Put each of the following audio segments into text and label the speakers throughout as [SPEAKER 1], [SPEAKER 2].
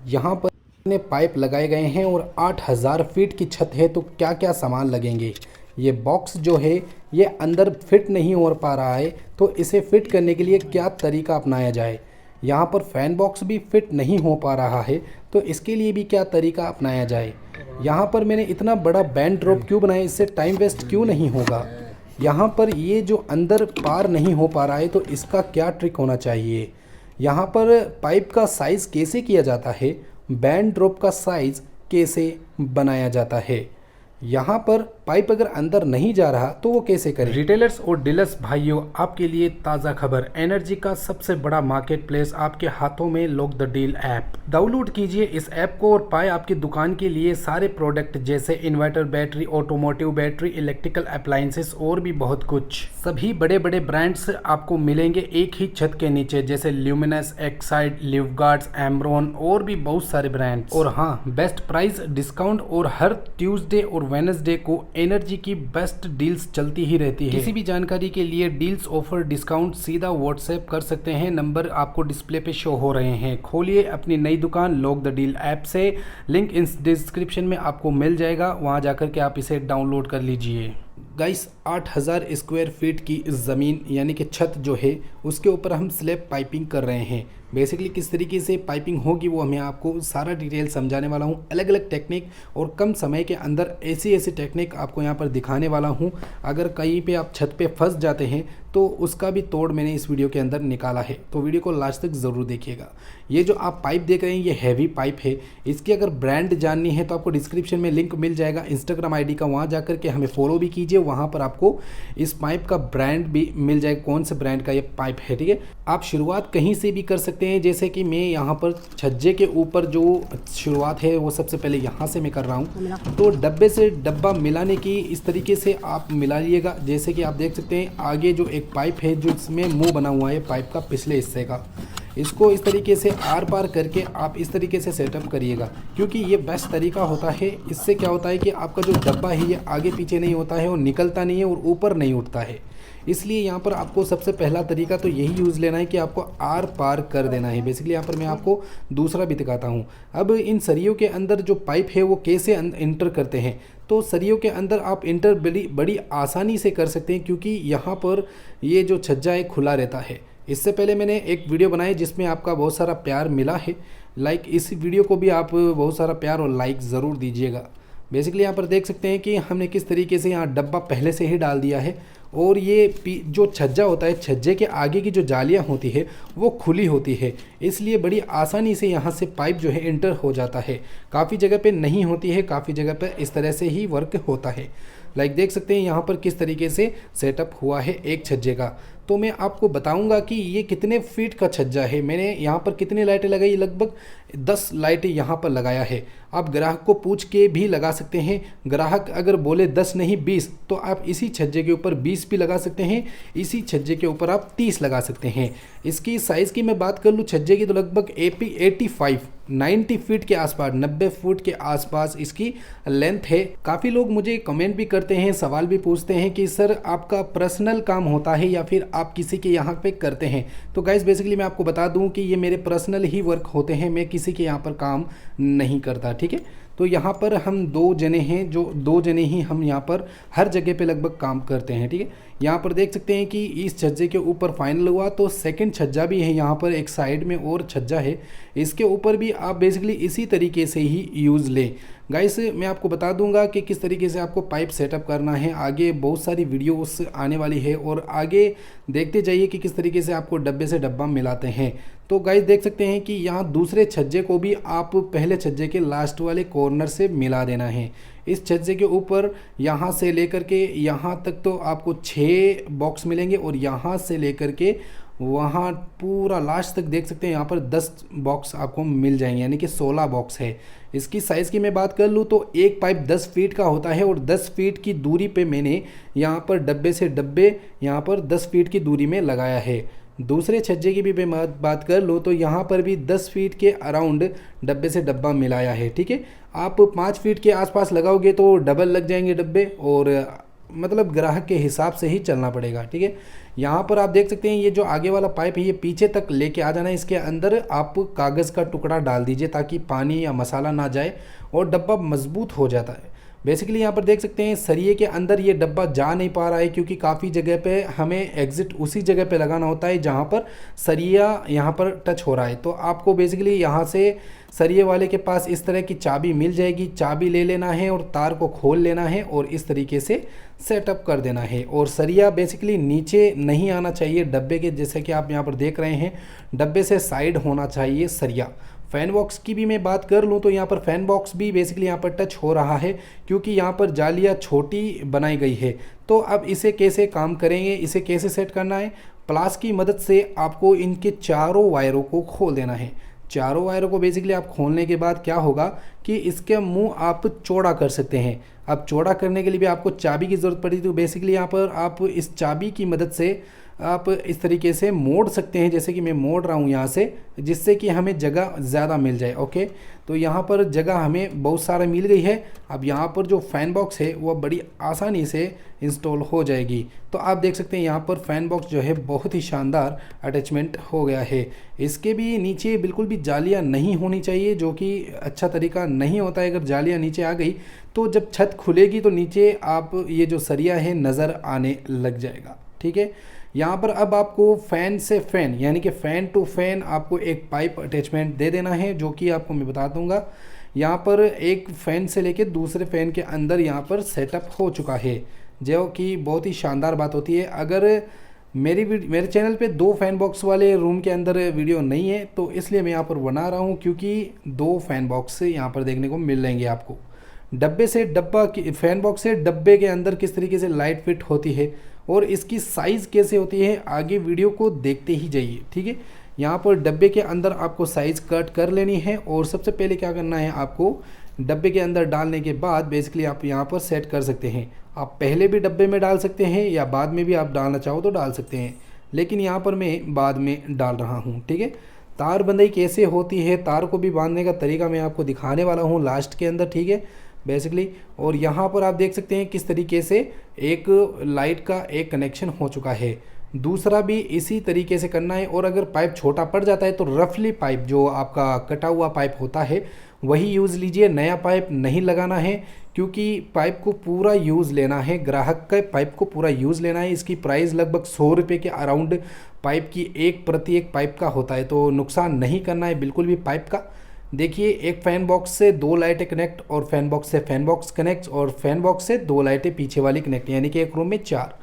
[SPEAKER 1] यहाँ पर इतने पाइप लगाए गए हैं और 8000 फीट की छत है, तो क्या क्या सामान लगेंगे। ये बॉक्स जो है ये अंदर फिट नहीं हो पा रहा है, तो इसे फिट करने के लिए क्या तरीका अपनाया जाए। यहाँ पर फैन बॉक्स भी फिट नहीं हो पा रहा है, तो इसके लिए भी क्या तरीका अपनाया जाए। यहाँ पर मैंने इतना बड़ा बैंड ड्रॉप क्यों बनाया, इससे टाइम वेस्ट क्यों नहीं होगा। यहाँ पर ये जो अंदर पार नहीं हो पा रहा है, तो इसका क्या ट्रिक होना चाहिए। यहाँ पर पाइप का साइज़ कैसे किया जाता है, बैंड ड्रॉप का साइज़ कैसे बनाया जाता है। यहाँ पर पाइप अगर अंदर नहीं जा रहा तो वो कैसे करें। रिटेलर्स और डीलर्स भाइयों, आपके लिए ताज़ा खबर, एनर्जी का सबसे बड़ा मार्केट प्लेस आपके हाथों में, lock the deal app. Download कीजिए इस ऐप को और पाए आपकी दुकान के लिए सारे प्रोडक्ट जैसे inverter, battery, automotive battery, electrical appliances और भी बहुत कुछ। सभी बड़े बड़े ब्रांड्स आपको मिलेंगे एक ही छत के नीचे, जैसे ल्यूमिनस, एक्साइड, लिवगार्ड्स, एमरॉन और भी बहुत सारे ब्रांड्स। और हाँ, बेस्ट प्राइस डिस्काउंट और हर ट्यूसडे और वेडनेसडे को एनर्जी की बेस्ट डील्स चलती ही रहती है। किसी भी जानकारी के लिए डील्स, ऑफर, डिस्काउंट सीधा व्हाट्सएप कर सकते हैं, नंबर आपको डिस्प्ले पे शो हो रहे हैं। खोलिए अपनी नई दुकान लॉक द डील ऐप से, लिंक इस डिस्क्रिप्शन में आपको मिल जाएगा, वहां जाकर के आप इसे डाउनलोड कर लीजिए। गाइस 8000 स्क्वायर फीट की ज़मीन यानी कि छत जो है उसके ऊपर हम स्लैब पाइपिंग कर रहे हैं। बेसिकली किस तरीके से पाइपिंग होगी वो मैं आपको सारा डिटेल समझाने वाला हूँ, अलग अलग टेक्निक और कम समय के अंदर ऐसी ऐसी टेक्निक आपको यहाँ पर दिखाने वाला हूँ। अगर कहीं पे आप छत पे फंस जाते हैं तो उसका भी तोड़ मैंने इस वीडियो के अंदर निकाला है, तो वीडियो को लास्ट तक ज़रूर देखिएगा। ये जो आप पाइप देख रहे हैं ये हैवी पाइप है, इसकी अगर ब्रांड जाननी है तो आपको डिस्क्रिप्शन में लिंक मिल जाएगा इंस्टाग्राम आईडी का, वहाँ जाकर के हमें फॉलो भी कीजिए, वहाँ पर आपको इस पाइप का ब्रांड भी मिल जाएगा, कौन से ब्रांड का ये पाइप है। ठीक है, आप शुरुआत कहीं से भी कर सकते हैं, जैसे कि मैं यहाँ पर छज्जे के ऊपर जो शुरुआत है वो सबसे पहले यहाँ से मैं कर रहा हूँ। तो डब्बे से डब्बा मिलाने की इस तरीके से आप मिला लिएगा। जैसे कि आप देख सकते हैं आगे जो एक पाइप है जो इसमें मुंह बना हुआ है पाइप का पिछले हिस्से का, इसको इस तरीके से आर पार करके आप इस तरीके से सेटअप करिएगा, क्योंकि ये बेस्ट तरीका होता है। इससे क्या होता है कि आपका जो डब्बा है ये आगे पीछे नहीं होता है और निकलता नहीं है और ऊपर नहीं उठता है। इसलिए यहाँ पर आपको सबसे पहला तरीका तो यही यूज़ लेना है कि आपको आर पार कर देना है। बेसिकली यहाँ पर मैं आपको दूसरा भी दिखाता हूँ। अब इन सरियों के अंदर जो पाइप है वो कैसे इंटर करते हैं, तो सरियों के अंदर आप इंटर बड़ी आसानी से कर सकते हैं, क्योंकि यहाँ पर ये जो छज्जा है खुला रहता है। इससे पहले मैंने एक वीडियो बनाई जिसमें आपका बहुत सारा प्यार मिला है, लाइक इस वीडियो को भी आप बहुत सारा प्यार और लाइक ज़रूर दीजिएगा। बेसिकली यहाँ पर देख सकते हैं कि हमने किस तरीके से यहाँ डब्बा पहले से ही डाल दिया है और ये जो छज्जा होता है, छज्जे के आगे की जो जालियाँ होती है वो खुली होती है, इसलिए बड़ी आसानी से यहाँ से पाइप जो है इंटर हो जाता है। काफ़ी जगह पे नहीं होती है, काफ़ी जगह पे इस तरह से ही वर्क होता है। लाइक देख सकते हैं यहाँ पर किस तरीके से सेटअप हुआ है एक छज्जे का। तो मैं आपको बताऊंगा कि ये कितने फीट का छज्जा है, मैंने यहाँ पर कितनी लाइटें लगाई, लगभग 10 लाइटें यहाँ पर लगाया है। आप ग्राहक को पूछ के भी लगा सकते हैं, ग्राहक अगर बोले 10 नहीं 20 तो आप इसी छज्जे के ऊपर 20 भी लगा सकते हैं, इसी छज्जे के ऊपर आप 30 लगा सकते हैं। इसकी साइज़ की मैं बात कर लूँ छज्जे की तो लगभग 90 फीट के आसपास, 90 फुट के आसपास इसकी लेंथ है। काफ़ी लोग मुझे कमेंट भी करते हैं, सवाल भी पूछते हैं कि सर आपका पर्सनल काम होता है या फिर आप किसी के यहाँ पे करते हैं। तो गाइस बेसिकली मैं आपको बता दूं कि ये मेरे पर्सनल ही वर्क होते हैं, मैं किसी के यहाँ पर काम नहीं करता। ठीक है, तो यहाँ पर हम 2 जने हैं, जो 2 जने ही हम यहाँ पर हर जगह पे लगभग काम करते हैं। ठीक है, यहाँ पर देख सकते हैं कि इस छज्जे के ऊपर फाइनल हुआ, तो सेकंड छज्जा भी है यहाँ पर, एक साइड में और छज्जा है, इसके ऊपर भी आप बेसिकली इसी तरीके से ही यूज़ लें। गाइस मैं आपको बता दूंगा कि किस तरीके से आपको पाइप सेटअप करना है, आगे बहुत सारी वीडियोस आने वाली है और आगे देखते जाइए कि किस तरीके से आपको डब्बे से डब्बा मिलाते हैं। तो गाइस देख सकते हैं कि यहाँ दूसरे छज्जे को भी आप पहले छज्जे के लास्ट वाले कॉर्नर से मिला देना है। इस छज्जे के ऊपर यहाँ से लेकर के यहाँ तक तो आपको 6 बॉक्स मिलेंगे और यहाँ से लेकर के वहाँ पूरा लास्ट तक देख सकते हैं यहाँ पर 10 बॉक्स आपको मिल जाएंगे, यानी कि 16 बॉक्स है। इसकी साइज़ की मैं बात कर लूँ तो एक पाइप 10 फीट का होता है और 10 फीट की दूरी पे मैंने यहाँ पर डब्बे से डब्बे यहाँ पर 10 फीट की दूरी में लगाया है। दूसरे छज्जे की भी मैं बात कर लूँ तो यहाँ पर भी 10 फीट के अराउंड डब्बे से डब्बा मिलाया है। ठीक है, आप 5 फीट के आसपास लगाओगे तो डबल लग जाएंगे डब्बे और मतलब ग्राहक के हिसाब से ही चलना पड़ेगा। ठीक है, यहाँ पर आप देख सकते हैं ये जो आगे वाला पाइप है ये पीछे तक लेके आ जाना है। इसके अंदर आप कागज़ का टुकड़ा डाल दीजिए ताकि पानी या मसाला ना जाए और डब्बा मजबूत हो जाता है। बेसिकली यहाँ पर देख सकते हैं सरिये के अंदर ये डब्बा जा नहीं पा रहा है क्योंकि काफ़ी जगह पे हमें एग्ज़िट उसी जगह पे लगाना होता है जहाँ पर सरिया यहाँ पर टच हो रहा है। तो आपको बेसिकली यहाँ से सरिये वाले के पास इस तरह की चाबी मिल जाएगी, चाबी ले लेना है और तार को खोल लेना है और इस तरीके से सेटअप कर देना है। और सरिया बेसिकली नीचे नहीं आना चाहिए डब्बे के, जैसे कि आप यहाँ पर देख रहे हैं डब्बे से साइड होना चाहिए सरिया। फ़ैन बॉक्स की भी मैं बात कर लूँ तो यहाँ पर फ़ैन बॉक्स भी बेसिकली यहाँ पर टच हो रहा है क्योंकि यहाँ पर जालियाँ छोटी बनाई गई है। तो अब इसे कैसे काम करेंगे, इसे कैसे सेट करना है, प्लास की मदद से आपको इनके चारों वायरों को खोल देना है। चारों वायरों को बेसिकली आप खोलने के बाद क्या होगा कि इसके मुंह आप चौड़ा कर सकते हैं। अब चौड़ा करने के लिए भी आपको चाबी की ज़रूरत पड़ी, तो बेसिकली यहाँ पर आप इस चाबी की मदद से आप इस तरीके से मोड़ सकते हैं, जैसे कि मैं मोड़ रहा हूँ यहाँ से, जिससे कि हमें जगह ज़्यादा मिल जाए। ओके, तो यहाँ पर जगह हमें बहुत सारा मिल गई है। अब यहाँ पर जो फ़ैन बॉक्स है वह बड़ी आसानी से इंस्टॉल हो जाएगी। तो आप देख सकते हैं यहाँ पर फ़ैन बॉक्स जो है बहुत ही शानदार अटैचमेंट हो गया है। इसके भी नीचे बिल्कुल भी जालियाँ नहीं होनी चाहिए, जो कि अच्छा तरीका नहीं होता है। अगर जालियाँ नीचे आ गई तो जब छत खुलेगी तो नीचे आप ये जो सरिया है नज़र आने लग जाएगा। ठीक है, यहाँ पर अब आपको फ़ैन से फ़ैन यानी कि फ़ैन टू फ़ैन आपको एक पाइप अटैचमेंट दे देना है, जो कि आपको मैं बता दूंगा। यहाँ पर एक फ़ैन से लेके दूसरे फ़ैन के अंदर यहाँ पर सेटअप हो चुका है, जो कि बहुत ही शानदार बात होती है। अगर मेरे चैनल पे 2 फ़ैन बॉक्स वाले रूम के अंदर वीडियो नहीं है तो इसलिए मैं यहाँ पर बना रहा हूँ, क्योंकि 2 फ़ैन बॉक्स यहाँ पर देखने को मिल जाएंगे आपको। डब्बे से डब्बा की फ़ैन बॉक्स से डब्बे के अंदर किस तरीके से लाइट फिट होती है और इसकी साइज़ कैसे होती है, आगे वीडियो को देखते ही जाइए। ठीक है, यहाँ पर डब्बे के अंदर आपको साइज़ कट कर लेनी है और सबसे पहले क्या करना है, आपको डब्बे के अंदर डालने के बाद बेसिकली आप यहाँ पर सेट कर सकते हैं। आप पहले भी डब्बे में डाल सकते हैं या बाद में भी आप डालना चाहो तो डाल सकते हैं, लेकिन यहाँ पर मैं बाद में डाल रहा हूँ। ठीक है, तार बंधाई कैसे होती है, तार को भी बांधने का तरीका मैं आपको दिखाने वाला हूँ लास्ट के अंदर। ठीक है बेसिकली, और यहाँ पर आप देख सकते हैं किस तरीके से एक लाइट का एक कनेक्शन हो चुका है, दूसरा भी इसी तरीके से करना है। और अगर पाइप छोटा पड़ जाता है तो रफली पाइप जो आपका कटा हुआ पाइप होता है वही यूज़ लीजिए, नया पाइप नहीं लगाना है, क्योंकि पाइप को पूरा यूज़ लेना है, ग्राहक के पाइप को पूरा यूज़ लेना है। इसकी प्राइस लगभग 100 रुपये के अराउंड पाइप की प्रति एक पाइप का होता है, तो नुकसान नहीं करना है बिल्कुल भी पाइप का। देखिए, एक फ़ैन बॉक्स से 2 लाइटें कनेक्ट और फ़ैन बॉक्स से फ़ैन बॉक्स कनेक्ट और फ़ैन बॉक्स से 2 लाइटें पीछे वाली कनेक्ट, यानी कि एक रूम में 4।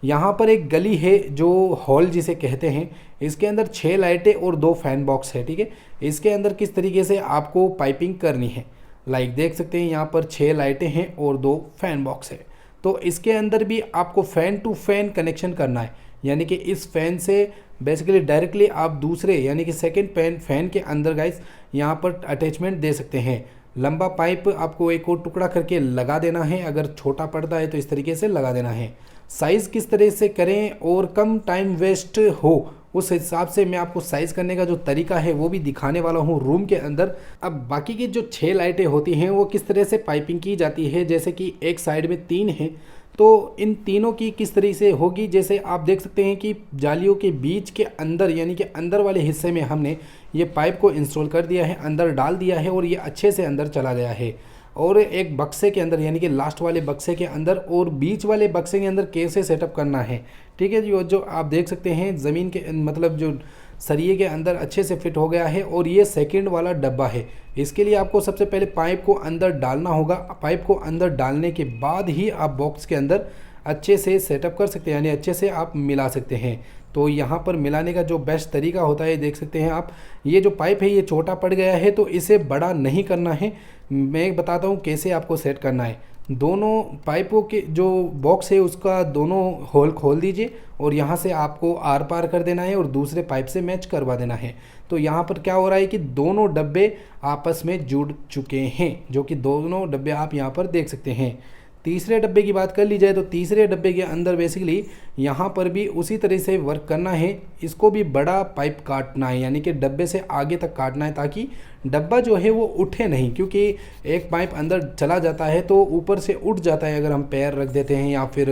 [SPEAKER 1] यहाँ पर एक गली है जो हॉल जिसे कहते हैं, इसके अंदर 6 लाइटें और 2 फ़ैन बॉक्स है। ठीक है, इसके अंदर किस तरीके से आपको पाइपिंग करनी है, लाइक देख सकते हैं यहाँ पर 6 लाइटें हैं और 2 फ़ैन बॉक्स है। तो इसके अंदर भी आपको फ़ैन टू फ़ैन कनेक्शन करना है, यानी कि इस फ़ैन से बेसिकली डायरेक्टली आप दूसरे यानी कि सेकंड फ़ैन के अंदर गाइस यहाँ पर अटैचमेंट दे सकते हैं। लंबा पाइप आपको एक और टुकड़ा करके लगा देना है, अगर छोटा पड़ता है तो इस तरीके से लगा देना है। साइज़ किस तरह से करें और कम टाइम वेस्ट हो उस हिसाब से मैं आपको साइज़ करने का जो तरीका है वो भी दिखाने वाला हूँ रूम के अंदर। अब बाकी की जो 6 लाइटें होती हैं वो किस तरह से पाइपिंग की जाती है, जैसे कि एक साइड में 3 हैं तो इन तीनों की किस तरह से होगी, जैसे आप देख सकते हैं कि जालियों के बीच के अंदर यानी कि अंदर वाले हिस्से में हमने ये पाइप को इंस्टॉल कर दिया है, अंदर डाल दिया है और ये अच्छे से अंदर चला गया है। और एक बक्से के अंदर यानी कि लास्ट वाले बक्से के अंदर और बीच वाले बक्से के अंदर कैसे सेटअप करना है। ठीक है, जो आप देख सकते हैं ज़मीन के मतलब जो सरिये के अंदर अच्छे से फिट हो गया है। और ये सेकंड वाला डब्बा है, इसके लिए आपको सबसे पहले पाइप को अंदर डालना होगा। पाइप को अंदर डालने के बाद ही आप बॉक्स के अंदर अच्छे से सेटअप कर सकते हैं, यानी अच्छे से आप मिला सकते हैं। तो यहाँ पर मिलाने का जो बेस्ट तरीका होता है देख सकते हैं आप, ये जो पाइप है ये छोटा पड़ गया है तो इसे बड़ा नहीं करना है। मैं बताता हूँ कैसे आपको सेट करना है। दोनों पाइपों के जो बॉक्स है उसका दोनों होल खोल दीजिए और यहाँ से आपको आर पार कर देना है और दूसरे पाइप से मैच करवा देना है। तो यहाँ पर क्या हो रहा है कि दोनों डब्बे आपस में जुड़ चुके हैं, जो कि दोनों डब्बे आप यहाँ पर देख सकते हैं। तीसरे डब्बे की बात कर ली जाए तो तीसरे डब्बे के अंदर बेसिकली यहाँ पर भी उसी तरह से वर्क करना है। इसको भी बड़ा पाइप काटना है, यानी कि डब्बे से आगे तक काटना है ताकि डब्बा जो है वो उठे नहीं, क्योंकि एक पाइप अंदर चला जाता है तो ऊपर से उठ जाता है अगर हम पैर रख देते हैं या फिर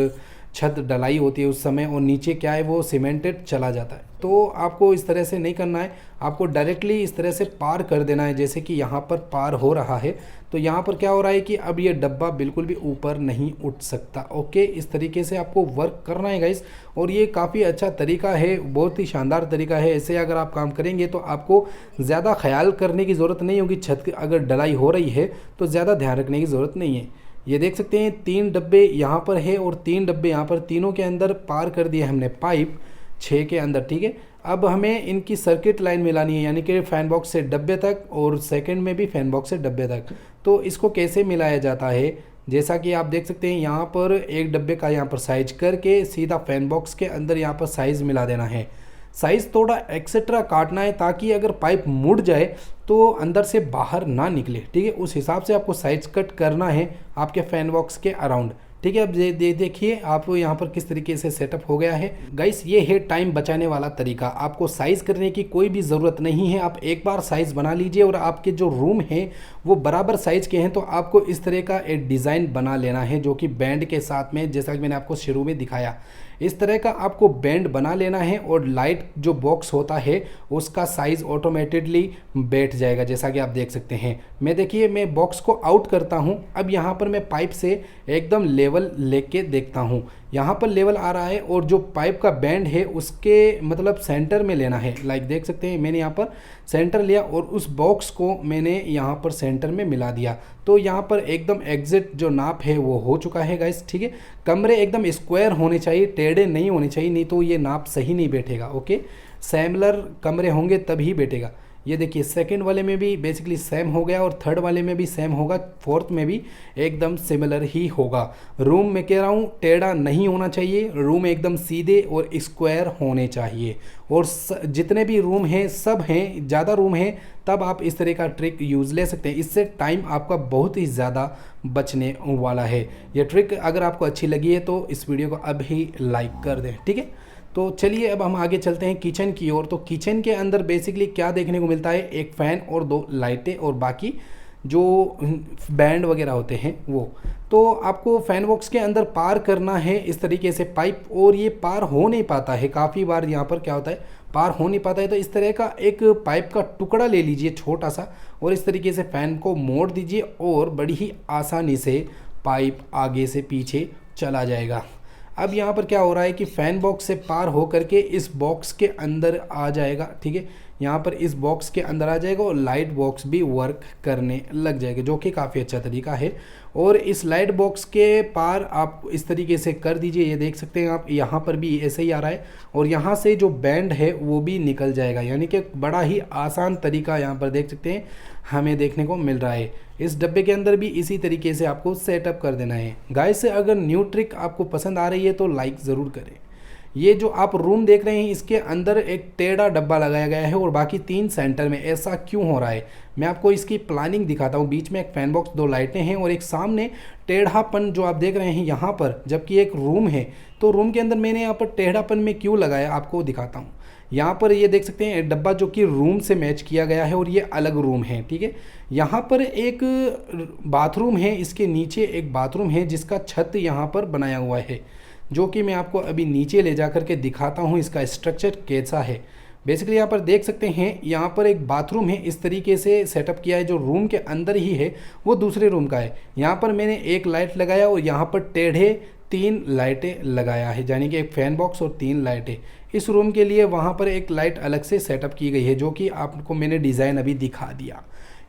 [SPEAKER 1] छत ढलाई होती है उस समय, और नीचे क्या है वो सीमेंटेड चला जाता है। तो आपको इस तरह से नहीं करना है, आपको डायरेक्टली इस तरह से पार कर देना है। जैसे कि यहाँ पर पार हो रहा है, तो यहाँ पर क्या हो रहा है कि अब ये डब्बा बिल्कुल भी ऊपर नहीं उठ सकता। ओके, इस तरीके से आपको वर्क करना है गाइस, और ये काफ़ी अच्छा तरीका है, बहुत ही शानदार तरीका है। ऐसे अगर आप काम करेंगे तो आपको ज़्यादा ख्याल करने की ज़रूरत नहीं होगी। छत अगर ढलाई हो रही है तो ज़्यादा ध्यान रखने की ज़रूरत नहीं है। ये देख सकते हैं 3 डब्बे यहाँ पर है और 3 डब्बे यहाँ पर, तीनों के अंदर पार कर दिया हमने पाइप 6 के अंदर। ठीक है, अब हमें इनकी सर्किट लाइन मिलानी है, यानी कि फैन बॉक्स से डब्बे तक और सेकंड में भी फैन बॉक्स से डब्बे तक। तो इसको कैसे मिलाया जाता है, जैसा कि आप देख सकते हैं यहाँ पर एक डब्बे का यहाँ पर साइज करके सीधा फैन बॉक्स के अंदर यहाँ पर साइज़ मिला देना है। साइज़ थोड़ा एक्सेट्रा काटना है ताकि अगर पाइप मुड़ जाए तो अंदर से बाहर ना निकले। ठीक है, उस हिसाब से आपको साइज कट करना है आपके फैन बॉक्स के अराउंड। ठीक है, अब देखिए आप यहाँ पर किस तरीके से सेटअप हो गया है। गाइस, ये है टाइम बचाने वाला तरीका। आपको साइज़ करने की कोई भी ज़रूरत नहीं है, आप एक बार साइज़ बना लीजिए और आपके जो रूम हैं वो बराबर साइज़ के हैं तो आपको इस तरह का एक डिज़ाइन बना लेना है, जो कि बैंड के साथ में, जैसा कि मैंने आपको शुरू में दिखाया, इस तरह का आपको बैंड बना लेना है। और लाइट जो बॉक्स होता है उसका साइज़ ऑटोमेटिकली बैठ जाएगा, जैसा कि आप देख सकते हैं। मैं बॉक्स को आउट करता हूं। अब यहां पर मैं पाइप से एकदम लेवल लेके देखता हूं, यहाँ पर लेवल आ रहा है और जो पाइप का बैंड है उसके मतलब सेंटर में लेना है। लाइक देख सकते हैं मैंने यहाँ पर सेंटर लिया और उस बॉक्स को मैंने यहाँ पर सेंटर में मिला दिया। तो यहाँ पर एकदम एग्जैक्ट जो नाप है वो हो चुका है गाइस। ठीक है, कमरे एकदम स्क्वायर होने चाहिए, टेढ़े नहीं होने चाहिए, नहीं तो ये नाप सही नहीं बैठेगा। ओके, सिमिलर कमरे होंगे तभी बैठेगा। ये देखिए सेकंड वाले में भी बेसिकली सेम हो गया और थर्ड वाले में भी सेम होगा, फोर्थ में भी एकदम सिमिलर ही होगा। रूम में कह रहा हूँ टेढ़ा नहीं होना चाहिए, रूम एकदम सीधे और स्क्वायर होने चाहिए। और जितने भी रूम हैं सब हैं, ज़्यादा रूम हैं तब आप इस तरह का ट्रिक यूज़ ले सकते हैं। इससे टाइम आपका बहुत ही ज़्यादा बचने वाला है। ये ट्रिक अगर आपको अच्छी लगी है तो इस वीडियो को अभी लाइक कर दें। ठीक है, तो चलिए अब हम आगे चलते हैं किचन की ओर। तो किचन के अंदर बेसिकली क्या देखने को मिलता है, एक फ़ैन और 2 लाइटें और बाकी जो बैंड वगैरह होते हैं वो। तो आपको फैन बॉक्स के अंदर पार करना है इस तरीके से पाइप, और ये पार हो नहीं पाता है। काफ़ी बार यहाँ पर क्या होता है पार हो नहीं पाता है, तो इस तरह का एक पाइप का टुकड़ा ले लीजिए छोटा सा और इस तरीके से फ़ैन को मोड़ दीजिए और बड़ी ही आसानी से पाइप आगे से पीछे चला जाएगा। अब यहाँ पर क्या हो रहा है कि फ़ैन बॉक्स से पार हो करके इस बॉक्स के अंदर आ जाएगा। ठीक है, यहाँ पर इस बॉक्स के अंदर आ जाएगा और लाइट बॉक्स भी वर्क करने लग जाएगा, जो कि काफ़ी अच्छा तरीका है। और इस लाइट बॉक्स के पार आप इस तरीके से कर दीजिए। ये देख सकते हैं आप, यहाँ पर भी ऐसे ही आ रहा है और यहाँ से जो बैंड है वो भी निकल जाएगा, यानी कि बड़ा ही आसान तरीका यहाँ पर देख सकते हैं हमें देखने को मिल रहा है। इस डब्बे के अंदर भी इसी तरीके से आपको सेटअप कर देना है। गाइस, अगर न्यू ट्रिक आपको पसंद आ रही है तो लाइक ज़रूर करें। ये जो आप रूम देख रहे हैं इसके अंदर एक टेढ़ा डब्बा लगाया गया है और बाकी 3 सेंटर में। ऐसा क्यों हो रहा है मैं आपको इसकी प्लानिंग दिखाता हूँ। बीच में एक फ़ैन बॉक्स, 2 लाइटें हैं और एक सामने टेढ़ापन जो आप देख रहे हैं यहाँ पर, जबकि एक रूम है। तो रूम के अंदर मैंने यहाँ पर टेढ़ापन में क्यों लगाया आपको दिखाता हूँ। यहाँ पर ये देख सकते हैं डब्बा जो कि रूम से मैच किया गया है और ये अलग रूम है। ठीक है, यहाँ पर एक बाथरूम है, इसके नीचे एक बाथरूम है जिसका छत यहाँ पर बनाया हुआ है, जो कि मैं आपको अभी नीचे ले जा कर के दिखाता हूँ इसका स्ट्रक्चर कैसा है। बेसिकली यहाँ पर देख सकते हैं यहाँ पर एक बाथरूम है, इस तरीके से सेटअप किया है। जो रूम के अंदर ही है वो दूसरे रूम का है। यहाँ पर मैंने एक लाइट लगाया और यहाँ पर टेढ़े 3 लाइटें लगाया है, यानी कि एक फ़ैन बॉक्स और 3 लाइटें। इस रूम के लिए वहाँ पर एक लाइट अलग से सेटअप की गई है, जो कि आपको मैंने डिज़ाइन अभी दिखा दिया।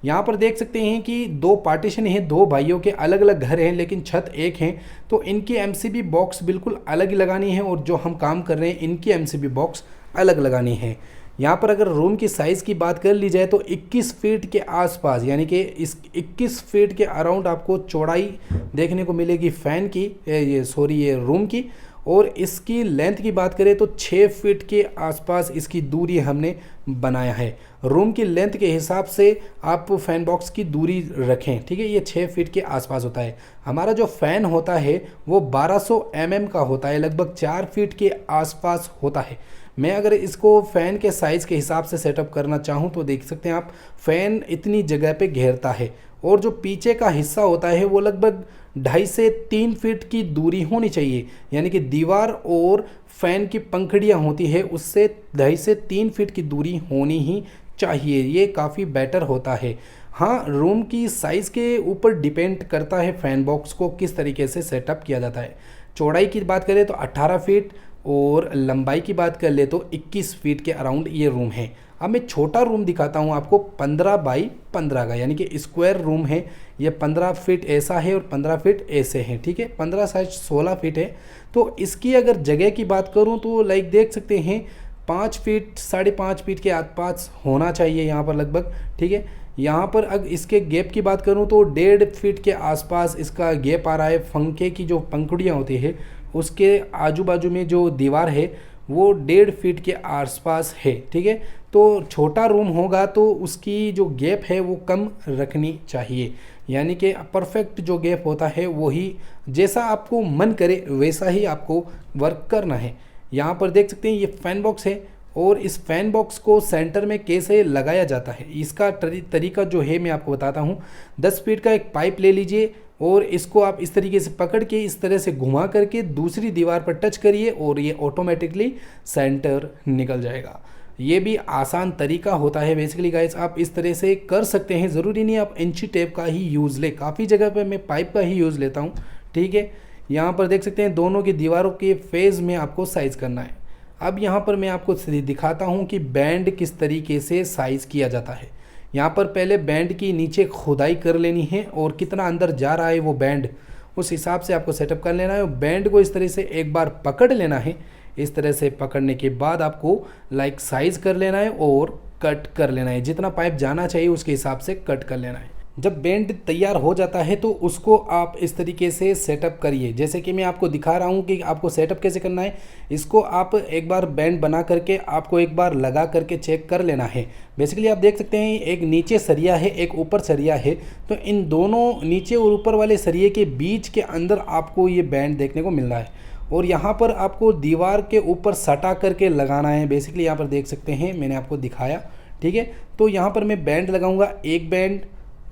[SPEAKER 1] यहाँ पर देख सकते हैं कि 2 पार्टीशन हैं, 2 भाइयों के अलग अलग घर हैं लेकिन छत एक है, तो इनकी एमसीबी बॉक्स बिल्कुल अलग लगानी है और जो हम काम कर रहे हैं इनकी एमसीबी बॉक्स अलग लगानी है। यहाँ पर अगर रूम की साइज़ की बात कर ली जाए तो 21 फीट के आसपास, यानी कि इस 21 फीट के अराउंड आपको चौड़ाई देखने को मिलेगी फ़ैन की, ये रूम की। और इसकी लेंथ की बात करें तो 6 फीट के आसपास इसकी दूरी हमने बनाया है। रूम की लेंथ के हिसाब से आप फ़ैन बॉक्स की दूरी रखें। ठीक है, ये 6 फीट के आसपास होता है। हमारा जो फ़ैन होता है वो 1200 mm का होता है, लगभग 4 फीट के आसपास होता है। मैं अगर इसको फ़ैन के साइज़ के हिसाब से सेटअप करना चाहूँ तो देख सकते हैं आप, फ़ैन इतनी जगह पे घेरता है और जो पीछे का हिस्सा होता है वो लगभग 2.5 से 3 फीट की दूरी होनी चाहिए, यानी कि दीवार और फैन की पंखुड़ियाँ होती है उससे 2.5 से 3 फीट की दूरी होनी ही चाहिए, ये काफ़ी बेटर होता है। हाँ, रूम की साइज़ के ऊपर डिपेंड करता है फैन बॉक्स को किस तरीके से सेटअप किया जाता है। चौड़ाई की बात करें तो 18 फीट और लंबाई की बात कर ले तो 21 फीट के अराउंड ये रूम है। अब मैं छोटा रूम दिखाता हूँ आपको 15 बाई 15 का, यानी कि स्क्वायर रूम है। ये 15 फीट ऐसा है और 15 फीट ऐसे हैं, ठीक है। 15 साइज 16 फीट है। तो इसकी अगर जगह की बात करूँ तो लाइक देख सकते हैं 5 फीट 5.5 फीट के आसपास होना चाहिए यहाँ पर लगभग, ठीक है। यहाँ पर अगर इसके गैप की बात करूँ तो 1.5 फीट के आसपास इसका गैप आ रहा है। पंखे की जो पंखुड़ियाँ होती है उसके आजू बाजू में जो दीवार है वो 1.5 फीट के आसपास है, ठीक है। तो छोटा रूम होगा तो उसकी जो गैप है वो कम रखनी चाहिए, यानी कि परफेक्ट जो गैप होता है वही जैसा आपको मन करे वैसा ही आपको वर्क करना है। यहाँ पर देख सकते हैं ये फैन बॉक्स है और इस फैन बॉक्स को सेंटर में कैसे लगाया जाता है इसका तरीका जो है मैं आपको बताता हूँ। 10 फीट का एक पाइप ले लीजिए और इसको आप इस तरीके से पकड़ के इस तरह से घुमा करके दूसरी दीवार पर टच करिए और ये ऑटोमेटिकली सेंटर निकल जाएगा। ये भी आसान तरीका होता है बेसिकली गाइस, आप इस तरह से कर सकते हैं। ज़रूरी नहीं आप इंची टेप का ही यूज़ ले, काफ़ी जगह पे मैं पाइप का ही यूज़ लेता हूँ, ठीक है। यहाँ पर देख सकते हैं दोनों की दीवारों के फेज़ में आपको साइज़ करना है। अब यहाँ पर मैं आपको दिखाता हूँ कि बैंड किस तरीके से साइज़ किया जाता है। यहाँ पर पहले बैंड की नीचे खुदाई कर लेनी है और कितना अंदर जा रहा है वो बैंड उस हिसाब से आपको सेटअप कर लेना है। बैंड को इस तरह से एक बार पकड़ लेना है। इस तरह से पकड़ने के बाद आपको लाइक साइज़ कर लेना है और कट कर लेना है। जितना पाइप जाना चाहिए उसके हिसाब से कट कर लेना है। जब बैंड तैयार हो जाता है तो उसको आप इस तरीके से सेटअप करिए, जैसे कि मैं आपको दिखा रहा हूँ कि आपको सेटअप कैसे करना है। इसको आप एक बार बैंड बना करके आपको एक बार लगा करके चेक कर लेना है। बेसिकली आप देख सकते हैं एक नीचे सरिया है एक ऊपर सरिया है, तो इन दोनों नीचे और ऊपर वाले सरिये के बीच के अंदर आपको ये बैंड देखने को मिल रहा है और यहाँ पर आपको दीवार के ऊपर सटा करके लगाना है। बेसिकली यहाँ पर देख सकते हैं मैंने आपको दिखाया, ठीक है। तो यहाँ पर मैं बैंड लगाऊंगा, एक बैंड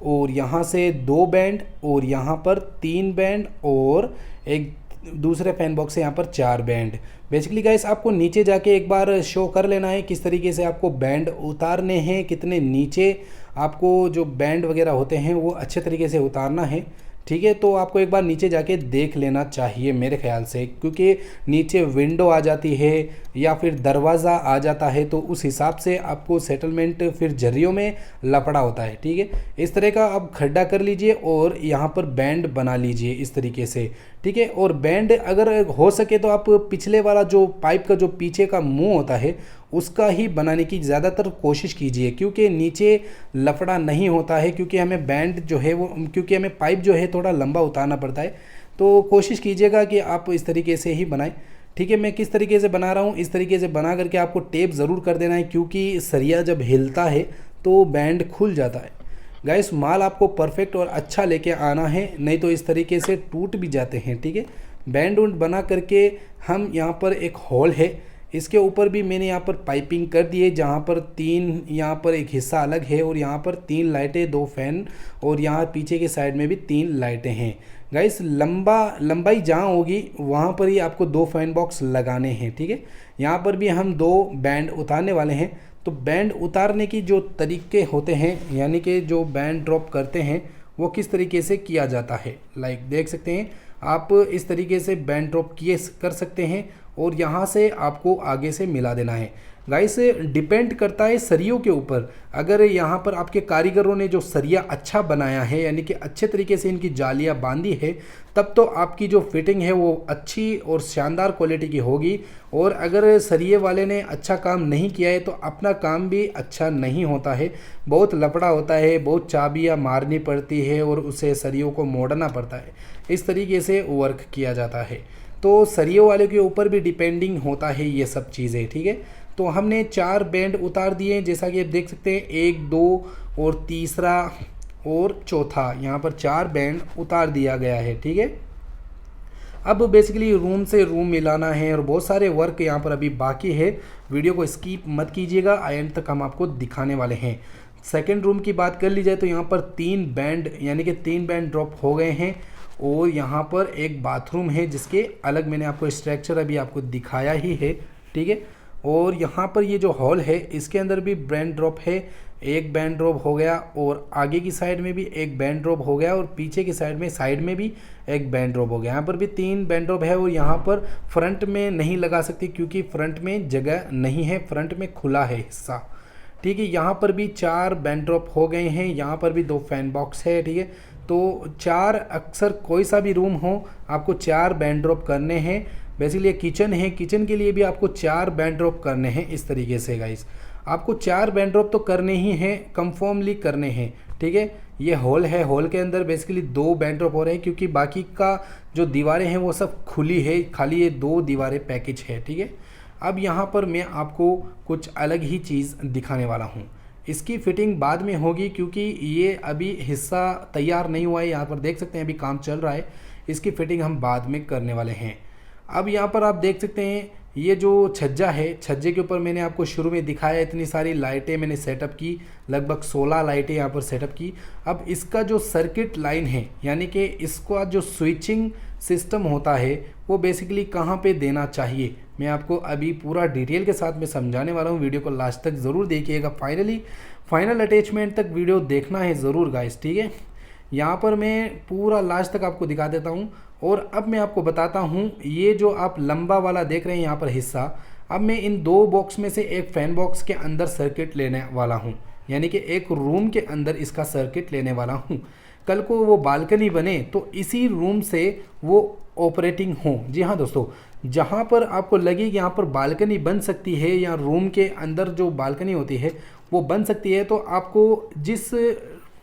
[SPEAKER 1] और यहाँ से 2 बैंड और यहाँ पर 3 बैंड और एक दूसरे फैन बॉक्स से यहाँ पर 4 बैंड। बेसिकली गाइस आपको नीचे जाके एक बार शो कर लेना है किस तरीके से आपको बैंड उतारने हैं, कितने नीचे आपको जो बैंड वगैरह होते हैं वो अच्छे तरीके से उतारना है, ठीक है। तो आपको एक बार नीचे जाके देख लेना चाहिए मेरे ख्याल से, क्योंकि नीचे विंडो आ जाती है या फिर दरवाज़ा आ जाता है तो उस हिसाब से आपको सेटलमेंट फिर जरियों में लफड़ा होता है, ठीक है। इस तरह का आप खड्डा कर लीजिए और यहाँ पर बैंड बना लीजिए इस तरीके से, ठीक है। और बैंड अगर हो सके तो आप पिछले वाला जो पाइप का जो पीछे का मुंह होता है उसका ही बनाने की ज़्यादातर कोशिश कीजिए, क्योंकि नीचे लफड़ा नहीं होता है। क्योंकि हमें बैंड जो है वो क्योंकि हमें पाइप जो है थोड़ा लंबा उतारना पड़ता है, तो कोशिश कीजिएगा कि आप इस तरीके से ही बनाएं, ठीक है। मैं किस तरीके से बना रहा हूँ, इस तरीके से बना करके आपको टेप ज़रूर कर देना है, क्योंकि सरिया जब हिलता है तो बैंड खुल जाता है। गाइस माल आपको परफेक्ट और अच्छा लेके आना है, नहीं तो इस तरीके से टूट भी जाते हैं, ठीक है। बैंड उंड बना करके हम यहाँ पर एक हॉल है, इसके ऊपर भी मैंने यहाँ पर पाइपिंग कर दी है, जहाँ पर 3 यहाँ पर एक हिस्सा अलग है और यहाँ पर 3 लाइटें 2 फैन और यहाँ पीछे के साइड में भी 3 लाइटें हैं। गाइस लंबाई जहाँ होगी वहाँ पर ही आपको 2 फैन बॉक्स लगाने हैं, ठीक है। यहाँ पर भी हम 2 बैंड उतारने वाले हैं। तो बैंड उतारने की जो तरीके होते हैं, यानी कि जो बैंड ड्रॉप करते हैं वो किस तरीके से किया जाता है, लाइक देख सकते हैं आप इस तरीके से बैंड ड्रॉप किए कर सकते हैं और यहाँ से आपको आगे से मिला देना है। गाइस डिपेंड करता है सरियों के ऊपर। अगर यहाँ पर आपके कारीगरों ने जो सरिया अच्छा बनाया है, यानी कि अच्छे तरीके से इनकी जालियाँ बांधी है, तब तो आपकी जो फिटिंग है वो अच्छी और शानदार क्वालिटी की होगी। और अगर सरिये वाले ने अच्छा काम नहीं किया है तो अपना काम भी अच्छा नहीं होता है, बहुत लफड़ा होता है, बहुत चाबियाँ मारनी पड़ती है और उसे सरियों को मोड़ना पड़ता है। इस तरीके से वर्क किया जाता है। तो सरियों वाले के ऊपर भी डिपेंडिंग होता है ये सब चीज़ें, ठीक है। तो हमने 4 बैंड उतार दिए, जैसा कि आप देख सकते हैं 1 2 और तीसरा और चौथा, यहाँ पर 4 बैंड उतार दिया गया है, ठीक है। अब बेसिकली रूम से रूम मिलाना है और बहुत सारे वर्क यहाँ पर अभी बाकी है। वीडियो को स्किप मत कीजिएगा, एंड तक हम आपको दिखाने वाले हैं। सेकेंड रूम की बात कर ली जाए तो यहाँ पर 3 बैंड यानी कि 3 बैंड ड्रॉप हो गए हैं और यहाँ पर एक बाथरूम है जिसके अलग मैंने आपको स्ट्रक्चर अभी आपको दिखाया ही है, ठीक है। और यहाँ पर ये जो हॉल है इसके अंदर भी बैंड ड्रॉप है, एक बैंड ड्रॉप हो गया और आगे की साइड में भी एक बैंड ड्रॉप हो गया और पीछे की साइड में भी एक बैंड ड्रॉप हो गया। यहाँ पर भी 3 बैंड ड्रॉप है और यहाँ पर फ्रंट में नहीं लगा सकती क्योंकि फ्रंट में जगह नहीं है, फ्रंट में खुला है हिस्सा, ठीक है। यहाँ पर भी 4 बैंड ड्रॉप हो गए हैं, यहाँ पर भी 2 फैन बॉक्स है, ठीक है। तो 4 अक्सर कोई सा भी रूम हो आपको 4 बैंड ड्रॉप करने हैं। बेसिकली ये किचन है, किचन के लिए भी आपको 4 बैंड ड्रॉप करने हैं। इस तरीके से गाइस आपको 4 बैंड ड्रॉप तो करने ही हैं, कंफर्मली करने हैं, ठीक है। ये हॉल है, हॉल के अंदर बेसिकली 2 बैंड ड्रॉप हो रहे हैं क्योंकि बाकी का जो दीवारें हैं वो सब खुली है, खाली ये 2 दीवारें पैकेज है, ठीक है। अब यहाँ पर मैं आपको कुछ अलग ही चीज़ दिखाने वाला हूँ। इसकी फिटिंग बाद में होगी क्योंकि ये अभी हिस्सा तैयार नहीं हुआ है, यहाँ पर देख सकते हैं अभी काम चल रहा है। इसकी फिटिंग हम बाद में करने वाले हैं। अब यहाँ पर आप देख सकते हैं ये जो छज्जा है, छज्जे के ऊपर मैंने आपको शुरू में दिखाया इतनी सारी लाइटें मैंने सेटअप की, लगभग 16 लाइटें यहाँ पर सेटअप की। अब इसका जो सर्किट लाइन है यानी कि इसका जो स्विचिंग सिस्टम होता है वो बेसिकली कहाँ पे देना चाहिए मैं आपको अभी पूरा डिटेल के साथ में समझाने वाला हूँ। वीडियो को लास्ट तक ज़रूर देखिएगा, फाइनल अटैचमेंट तक वीडियो देखना है ज़रूर गाइस, ठीक है। यहाँ पर मैं पूरा लास्ट तक आपको दिखा देता हूँ और अब मैं आपको बताता हूँ ये जो आप लंबा वाला देख रहे हैं यहाँ पर हिस्सा, अब मैं इन 2 बॉक्स में से एक फैन बॉक्स के अंदर सर्किट लेने वाला हूँ, यानी कि एक रूम के अंदर इसका सर्किट लेने वाला हूँ। कल को वो बालकनी बने तो इसी रूम से वो ऑपरेटिंग हो। जी हाँ दोस्तों, जहाँ पर आपको लगे कि यहाँ पर बालकनी बन सकती है या रूम के अंदर जो बालकनी होती है वो बन सकती है, तो आपको जिस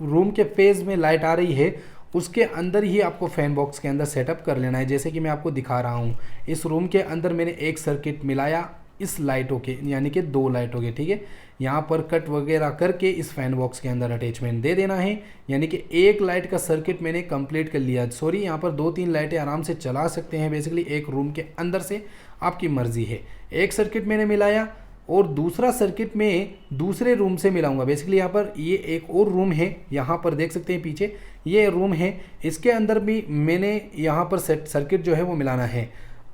[SPEAKER 1] रूम के फेज़ में लाइट आ रही है उसके अंदर ही आपको फैन बॉक्स के अंदर सेटअप कर लेना है। जैसे कि मैं आपको दिखा रहा हूँ, इस रूम के अंदर मैंने एक सर्किट मिलाया इस लाइटों के, यानी कि 2 लाइटों के, ठीक है। यहाँ पर कट वगैरह करके इस फैन बॉक्स के अंदर अटैचमेंट दे देना है, यानी कि एक लाइट का सर्किट मैंने कंप्लीट कर लिया। सॉरी, यहाँ पर 2-3 लाइटें आराम से चला सकते हैं बेसिकली एक रूम के अंदर से, आपकी मर्जी है। एक सर्किट मैंने मिलाया और दूसरा सर्किट में दूसरे रूम से मिलाऊंगा। बेसिकली यहाँ पर ये एक और रूम है, यहाँ पर देख सकते हैं पीछे ये रूम है, इसके अंदर भी मैंने यहाँ पर सर्किट जो है वो मिलाना है।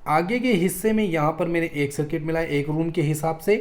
[SPEAKER 1] आगे के हिस्से में यहाँ पर मैंने एक सर्किट मिलाया एक रूम के हिसाब से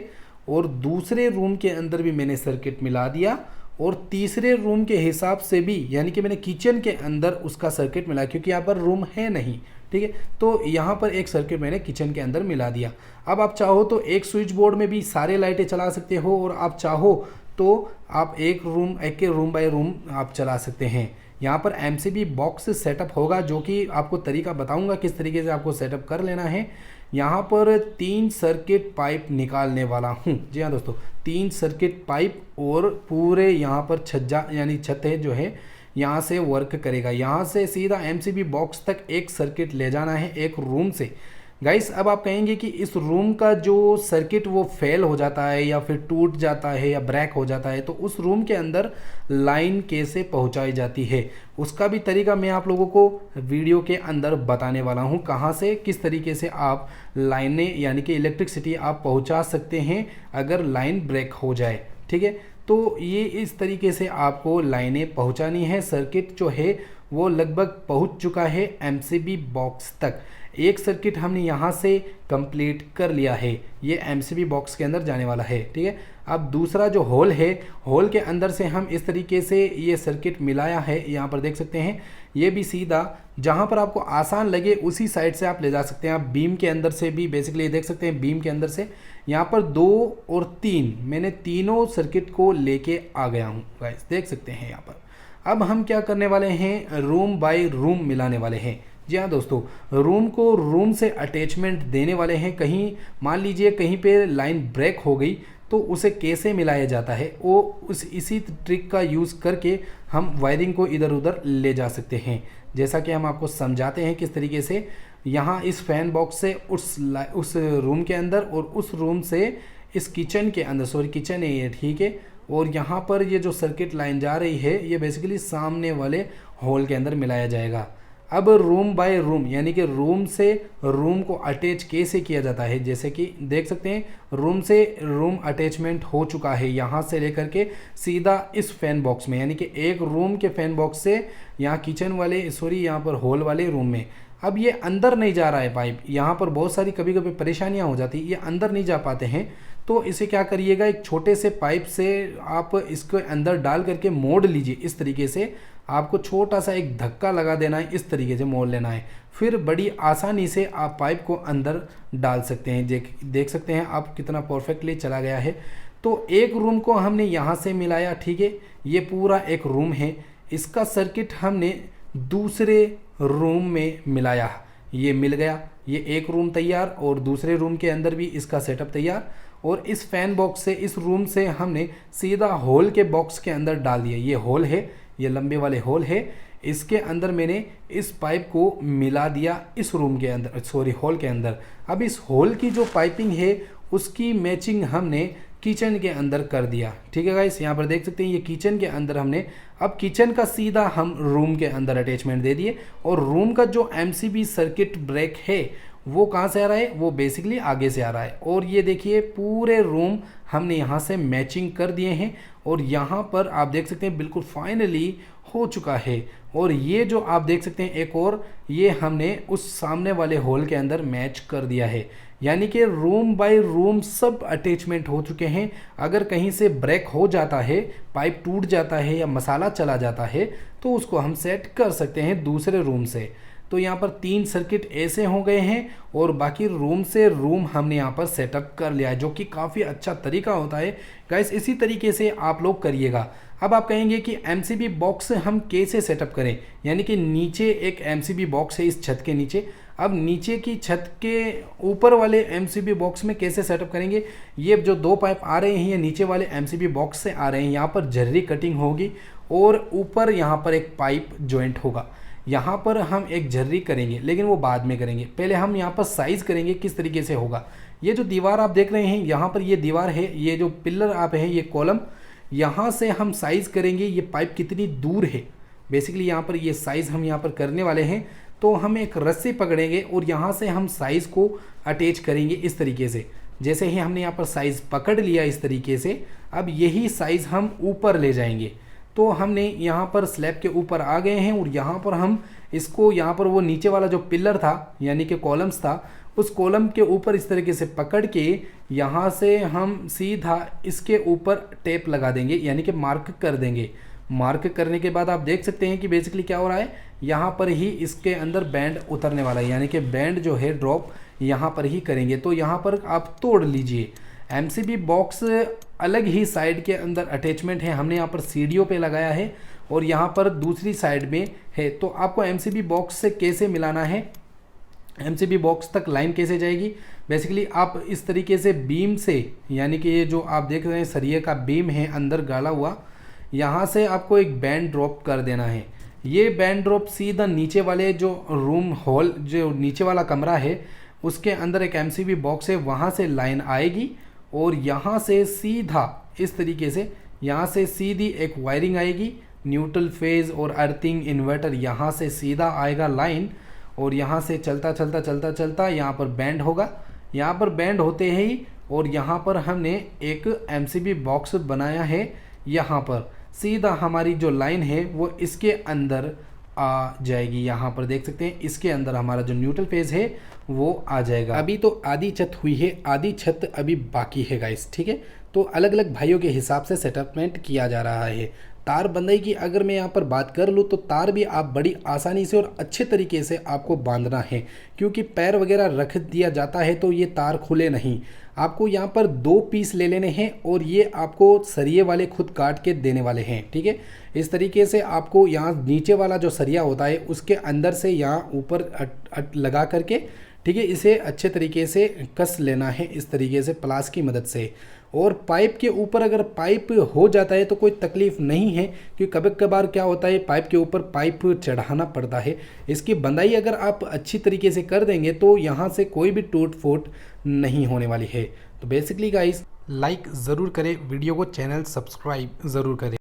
[SPEAKER 1] और दूसरे रूम के अंदर भी मैंने सर्किट मिला दिया और तीसरे रूम के हिसाब से भी, यानी कि मैंने किचन के अंदर उसका सर्किट मिला क्योंकि यहाँ पर रूम है नहीं, ठीक है। तो यहाँ पर एक सर्किट मैंने किचन के अंदर मिला दिया। अब आप चाहो तो एक स्विच बोर्ड में भी सारे लाइटें चला सकते हो और आप चाहो तो आप एक रूम बाय रूम आप चला सकते हैं। यहाँ पर एमसीबी बॉक्स सेटअप होगा जो कि आपको तरीका बताऊंगा किस तरीके से आपको सेटअप कर लेना है। यहाँ पर 3 सर्किट पाइप निकालने वाला हूँ। जी हाँ दोस्तों, 3 सर्किट पाइप और पूरे यहाँ पर छज्जा यानी छत है जो है यहाँ से वर्क करेगा। यहाँ से सीधा एमसीबी बॉक्स तक एक सर्किट ले जाना है एक रूम से। गाइस अब आप कहेंगे कि इस रूम का जो सर्किट वो फेल हो जाता है या फिर टूट जाता है या ब्रेक हो जाता है तो उस रूम के अंदर लाइन कैसे पहुंचाई जाती है, उसका भी तरीका मैं आप लोगों को वीडियो के अंदर बताने वाला हूं। कहां से किस तरीके से आप लाइनें यानी कि इलेक्ट्रिसिटी आप पहुंचा सकते हैं अगर लाइन ब्रेक हो जाए, ठीक है। तो ये इस तरीके से आपको लाइनें पहुंचानी है। सर्किट जो है वो लगभग पहुंच चुका है एमसीबी बॉक्स तक। एक सर्किट हमने यहाँ से कंप्लीट कर लिया है, ये एमसीबी बॉक्स के अंदर जाने वाला है, ठीक है। अब दूसरा जो होल है, होल के अंदर से हम इस तरीके से ये सर्किट मिलाया है, यहाँ पर देख सकते हैं। ये भी सीधा जहाँ पर आपको आसान लगे उसी साइड से आप ले जा सकते हैं। आप बीम के अंदर से भी बेसिकली देख सकते हैं, बीम के अंदर से यहाँ पर 2 और 3 मैंने तीनों सर्किट को लेके आ गया हूँ गाइस, देख सकते हैं यहाँ पर। अब हम क्या करने वाले हैं, रूम बाय रूम मिलाने वाले हैं। जी हाँ दोस्तों, रूम को रूम से अटैचमेंट देने वाले हैं। कहीं मान लीजिए कहीं पे लाइन ब्रेक हो गई तो उसे कैसे मिलाया जाता है वो इसी ट्रिक का यूज़ करके हम वायरिंग को इधर उधर ले जा सकते हैं। जैसा कि हम आपको समझाते हैं किस तरीके से यहाँ इस फैन बॉक्स से उस रूम के अंदर और उस रूम से इस किचन के अंदर, सॉरी किचन है ये, ठीक है। और यहाँ पर ये जो सर्किट लाइन जा रही है ये बेसिकली सामने वाले हॉल के अंदर मिलाया जाएगा। अब रूम बाय रूम यानी कि रूम से रूम को अटैच कैसे किया जाता है, जैसे कि देख सकते हैं रूम से रूम अटैचमेंट हो चुका है यहाँ से लेकर के सीधा इस फैन बॉक्स में, यानी कि एक रूम के फैन बॉक्स से यहाँ किचन वाले यहाँ पर हॉल वाले रूम में। अब ये अंदर नहीं जा रहा है पाइप, यहाँ पर बहुत सारी कभी कभी परेशानियाँ हो जाती है, ये अंदर नहीं जा पाते हैं। तो इसे क्या करिएगा, एक छोटे से पाइप से आप इसको अंदर डाल करके मोड़ लीजिए। इस तरीके से आपको छोटा सा एक धक्का लगा देना है, इस तरीके से मोड़ लेना है, फिर बड़ी आसानी से आप पाइप को अंदर डाल सकते हैं। देख सकते हैं आप कितना परफेक्टली चला गया है। तो एक रूम को हमने यहाँ से मिलाया, ठीक है, ये पूरा एक रूम है, इसका सर्किट हमने दूसरे रूम में मिलाया, ये मिल गया, ये एक रूम तैयार और दूसरे रूम के अंदर भी इसका सेटअप तैयार। और इस फैन बॉक्स से इस रूम से हमने सीधा होल के बॉक्स के अंदर डाल दिया। ये होल है, ये लंबे वाले होल है, इसके अंदर मैंने इस पाइप को मिला दिया इस रूम के अंदर, होल के अंदर। अब इस होल की जो पाइपिंग है उसकी मैचिंग हमने किचन के अंदर कर दिया, ठीक है गाइस। यहाँ पर देख सकते हैं ये किचन के अंदर हमने, अब किचन का सीधा हम रूम के अंदर अटैचमेंट दे दिए। और रूम का जो एमसीबी सर्किट ब्रेक है वो कहाँ से आ रहा है, वो बेसिकली आगे से आ रहा है। और ये देखिए पूरे रूम हमने यहाँ से मैचिंग कर दिए हैं और यहाँ पर आप देख सकते हैं बिल्कुल फाइनली हो चुका है। और ये जो आप देख सकते हैं एक और, ये हमने उस सामने वाले होल के अंदर मैच कर दिया है, यानी कि रूम बाय रूम सब अटैचमेंट हो चुके हैं। अगर कहीं से ब्रेक हो जाता है, पाइप टूट जाता है या मसाला चला जाता है तो उसको हम सेट कर सकते हैं दूसरे रूम से। तो यहाँ पर 3 सर्किट ऐसे हो गए हैं और बाकी रूम से रूम हमने यहाँ पर सेटअप कर लिया है, जो कि काफ़ी अच्छा तरीका होता है गाइस। इसी तरीके से आप लोग करिएगा। अब आप कहेंगे कि एमसीबी बॉक्स हम कैसे सेटअप करें, यानी कि नीचे एक एमसीबी बॉक्स है इस छत के नीचे। अब नीचे की छत के ऊपर वाले एमसीबी बॉक्स में कैसे सेटअप करेंगे, ये जो 2 पाइप आ रहे हैं ये नीचे वाले एमसीबी बॉक्स से आ रहे हैं, यहाँ पर जर्री कटिंग होगी और ऊपर यहाँ पर एक पाइप जॉइंट होगा। यहाँ पर हम एक जर्री करेंगे लेकिन वो बाद में करेंगे, पहले हम यहाँ पर साइज़ करेंगे किस तरीके से होगा। ये जो दीवार आप देख रहे हैं यहाँ पर, ये दीवार है, ये जो पिलर आप है, ये कॉलम, यहाँ से हम साइज़ करेंगे ये पाइप कितनी दूर है। बेसिकली यहाँ पर ये साइज़ हम यहाँ पर करने वाले हैं। तो हम एक रस्सी पकड़ेंगे और यहाँ से हम साइज़ को अटैच करेंगे इस तरीके से। जैसे ही हमने यहाँ पर साइज़ पकड़ लिया इस तरीके से, अब यही साइज़ हम ऊपर ले जाएंगे। तो हमने यहाँ पर स्लैब के ऊपर आ गए हैं और यहाँ पर हम इसको, यहाँ पर वो नीचे वाला जो पिलर था यानी कि कॉलम्स था, उस कॉलम के ऊपर इस तरीके से पकड़ के यहाँ से हम सीधा इसके ऊपर टेप लगा देंगे, यानी कि मार्क कर देंगे। मार्क करने के बाद आप देख सकते हैं कि बेसिकली क्या हो रहा है, यहाँ पर ही इसके अंदर बैंड उतरने वाला है, यानी कि बैंड जो है ड्रॉप यहाँ पर ही करेंगे। तो यहाँ पर आप तोड़ लीजिए। एमसीबी बॉक्स अलग ही साइड के अंदर अटैचमेंट है, हमने यहाँ पर सीढ़ियों पे लगाया है और यहाँ पर दूसरी साइड में है। तो आपको एमसीबी बॉक्स से कैसे मिलाना है, एमसीबी बॉक्स तक लाइन कैसे जाएगी, बेसिकली आप इस तरीके से बीम से, यानी कि ये जो आप देख रहे हैं सरिये का बीम है अंदर गाड़ा हुआ, यहाँ से आपको एक बैंड ड्रॉप कर देना है। ये बैंड ड्रॉप सीधा नीचे वाले जो रूम हॉल, जो नीचे वाला कमरा है उसके अंदर एक एमसीबी बॉक्स है, वहाँ से लाइन आएगी और यहाँ से सीधा इस तरीके से, यहाँ से सीधी एक वायरिंग आएगी, न्यूट्रल फेज और अर्थिंग इन्वर्टर, यहाँ से सीधा आएगा लाइन और यहाँ से चलता चलता चलता चलता यहाँ पर बैंड होगा। यहाँ पर बैंड होते ही और यहाँ पर हमने एक एमसीबी बॉक्स बनाया है, यहाँ पर सीधा हमारी जो लाइन है वो इसके अंदर आ जाएगी। यहाँ पर देख सकते हैं इसके अंदर हमारा जो न्यूट्रल फेज है वो आ जाएगा। अभी तो आधी छत हुई है, आधी छत अभी बाकी है गाइस, ठीक है। तो अलग अलग भाइयों के हिसाब से सेटअपमेंट किया जा रहा है। तार बंधाई की अगर मैं यहाँ पर बात कर लूँ तो तार भी आप बड़ी आसानी से और अच्छे तरीके से आपको बांधना है, क्योंकि पैर वगैरह रख दिया जाता है तो ये तार खुले नहीं। आपको यहाँ पर 2 पीस ले लेने हैं और ये आपको सरिये वाले खुद काट के देने वाले हैं, ठीक है। इस तरीके से आपको यहाँ नीचे वाला जो सरिया होता है उसके अंदर से यहाँ ऊपर लगा करके, ठीक है, इसे अच्छे तरीके से कस लेना है इस तरीके से प्लास की मदद से। और पाइप के ऊपर अगर पाइप हो जाता है तो कोई तकलीफ़ नहीं है, क्योंकि कभी कभार क्या होता है पाइप के ऊपर पाइप चढ़ाना पड़ता है। इसकी बंधाई अगर आप अच्छी तरीके से कर देंगे तो यहाँ से कोई भी टूट फूट नहीं होने वाली है। तो बेसिकली गाइस लाइक ज़रूर करें वीडियो को, चैनल सब्सक्राइब ज़रूर करें।